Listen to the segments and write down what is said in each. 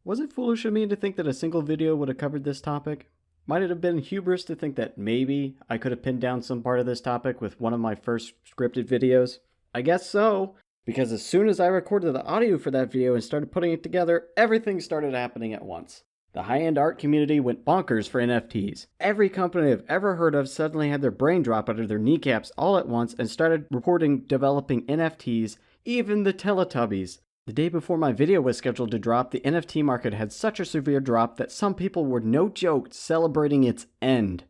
Was it foolish of me to think that a single video would have covered this topic? Might it have been hubris to think that maybe I could have pinned down some part of this topic with one of my first scripted videos? I guess so, because as soon as I recorded the audio for that video and started putting it together, everything started happening at once. The high-end art community went bonkers for NFTs. Every company I've ever heard of suddenly had their brain drop out of their kneecaps all at once and started reporting developing NFTs, even the Teletubbies. The day before my video was scheduled to drop, the NFT market had such a severe drop that some people were, no joke, celebrating its end.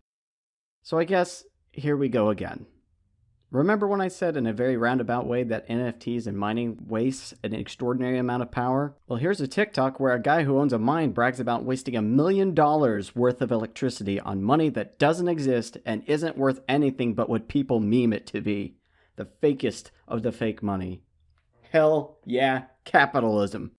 So I guess, here we go again. Remember when I said in a very roundabout way that NFTs and mining wastes an extraordinary amount of power? Well, here's a TikTok where a guy who owns a mine brags about wasting $1 million worth of electricity on money that doesn't exist and isn't worth anything but what people meme it to be. The fakest of the fake money. Hell yeah, capitalism.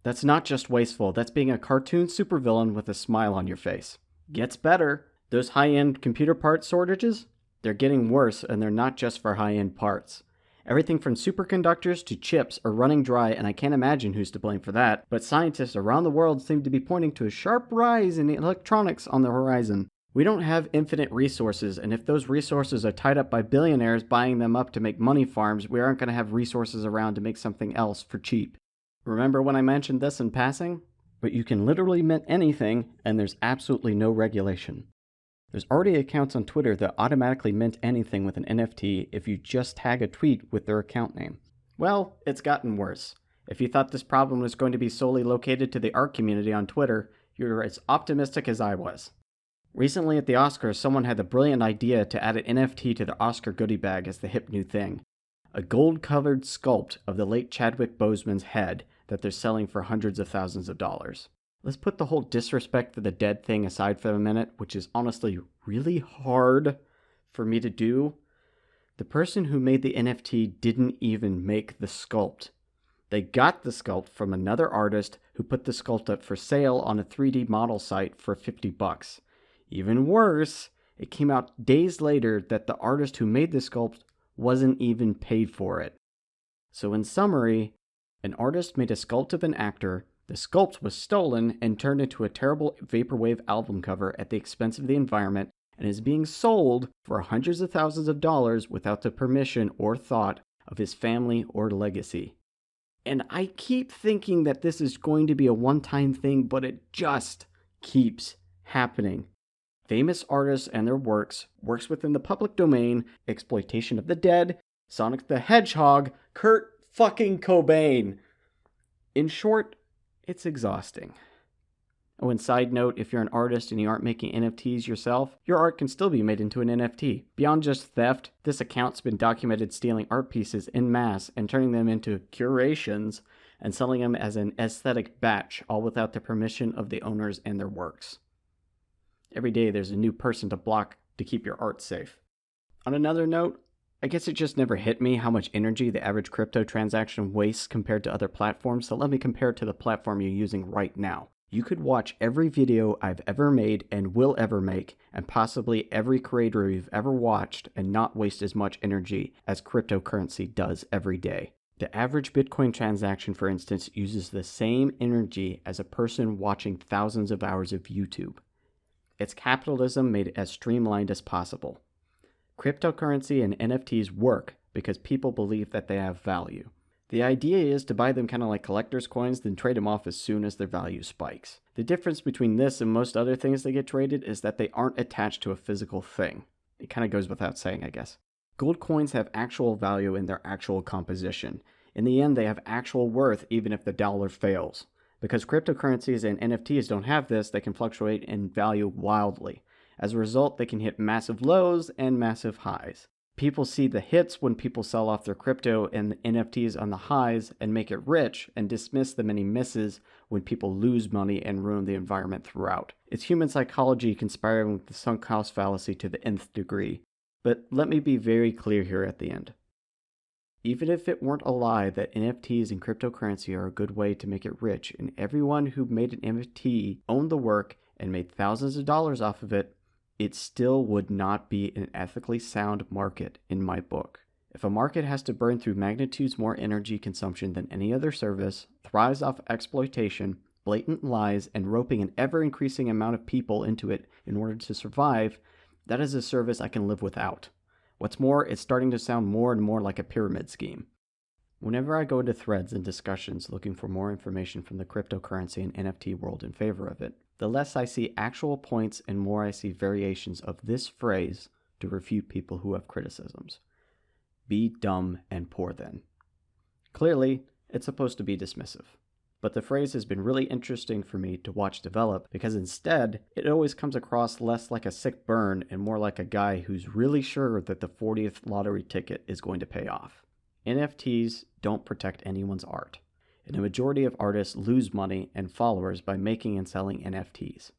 That's not just wasteful, that's being a cartoon supervillain with a smile on your face. Gets better. Those high-end computer part shortages? They're getting worse, and they're not just for high-end parts. Everything from superconductors to chips are running dry, and I can't imagine who's to blame for that, but scientists around the world seem to be pointing to a sharp rise in electronics on the horizon. We don't have infinite resources, and if those resources are tied up by billionaires buying them up to make money farms, we aren't going to have resources around to make something else for cheap. Remember when I mentioned this in passing? But you can literally mint anything, and there's absolutely no regulation. There's already accounts on Twitter that automatically mint anything with an NFT if you just tag a tweet with their account name. Well, it's gotten worse. If you thought this problem was going to be solely located to the art community on Twitter, you're as optimistic as I was. Recently at the Oscars, someone had the brilliant idea to add an NFT to the Oscar goodie bag as the hip new thing. A gold-covered sculpt of the late Chadwick Boseman's head that they're selling for hundreds of thousands of dollars. Let's put the whole disrespect for the dead thing aside for a minute, which is honestly really hard for me to do. The person who made the NFT didn't even make the sculpt. They got the sculpt from another artist who put the sculpt up for sale on a 3D model site for $50. Even worse, it came out days later that the artist who made the sculpt wasn't even paid for it. So in summary, an artist made a sculpt of an actor, the sculpt was stolen and turned into a terrible vaporwave album cover at the expense of the environment and is being sold for hundreds of thousands of dollars without the permission or thought of his family or legacy. And I keep thinking that this is going to be a one-time thing, but it just keeps happening. Famous artists and their works within the public domain, exploitation of the dead, Sonic the Hedgehog, Kurt fucking Cobain. In short, it's exhausting. Oh, and side note, if you're an artist and you aren't making NFTs yourself, your art can still be made into an NFT. Beyond just theft, this account's been documented stealing art pieces en masse and turning them into curations and selling them as an aesthetic batch, all without the permission of the owners and their works. Every day there's a new person to block to keep your art safe. On another note, I guess it just never hit me how much energy the average crypto transaction wastes compared to other platforms, so let me compare it to the platform you're using right now. You could watch every video I've ever made and will ever make, and possibly every creator you've ever watched, and not waste as much energy as cryptocurrency does every day. The average Bitcoin transaction, for instance, uses the same energy as a person watching thousands of hours of YouTube. It's capitalism made as streamlined as possible. Cryptocurrency and NFTs work because people believe that they have value. The idea is to buy them kind of like collector's coins, then trade them off as soon as their value spikes. The difference between this and most other things that get traded is that they aren't attached to a physical thing. It kind of goes without saying, I guess. Gold coins have actual value in their actual composition. In the end, they have actual worth even if the dollar fails. Because cryptocurrencies and NFTs don't have this, they can fluctuate in value wildly. As a result, they can hit massive lows and massive highs. People see the hits when people sell off their crypto and the NFTs on the highs and make it rich, and dismiss the many misses when people lose money and ruin the environment throughout. It's human psychology conspiring with the sunk cost fallacy to the nth degree. But let me be very clear here at the end. Even if it weren't a lie that NFTs and cryptocurrency are a good way to make it rich, and everyone who made an NFT owned the work and made thousands of dollars off of it, it still would not be an ethically sound market in my book. If a market has to burn through magnitudes more energy consumption than any other service, thrives off exploitation, blatant lies, and roping an ever-increasing amount of people into it in order to survive, that is a service I can live without. What's more, it's starting to sound more and more like a pyramid scheme. Whenever I go into threads and discussions looking for more information from the cryptocurrency and NFT world in favor of it, the less I see actual points and more I see variations of this phrase to refute people who have criticisms. Be dumb and poor then. Clearly, it's supposed to be dismissive. But the phrase has been really interesting for me to watch develop because instead, it always comes across less like a sick burn and more like a guy who's really sure that the 40th lottery ticket is going to pay off. NFTs don't protect anyone's art, and a majority of artists lose money and followers by making and selling NFTs.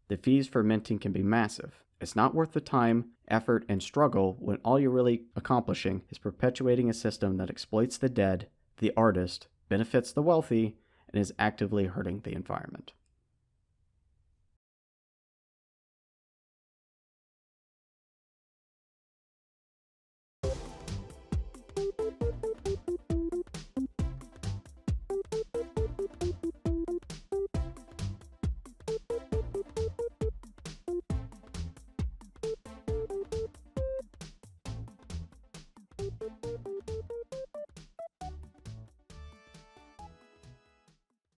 The fees for minting can be massive. It's not worth the time, effort, and struggle when all you're really accomplishing is perpetuating a system that exploits the dead, the artist, benefits the wealthy, and is actively hurting the environment.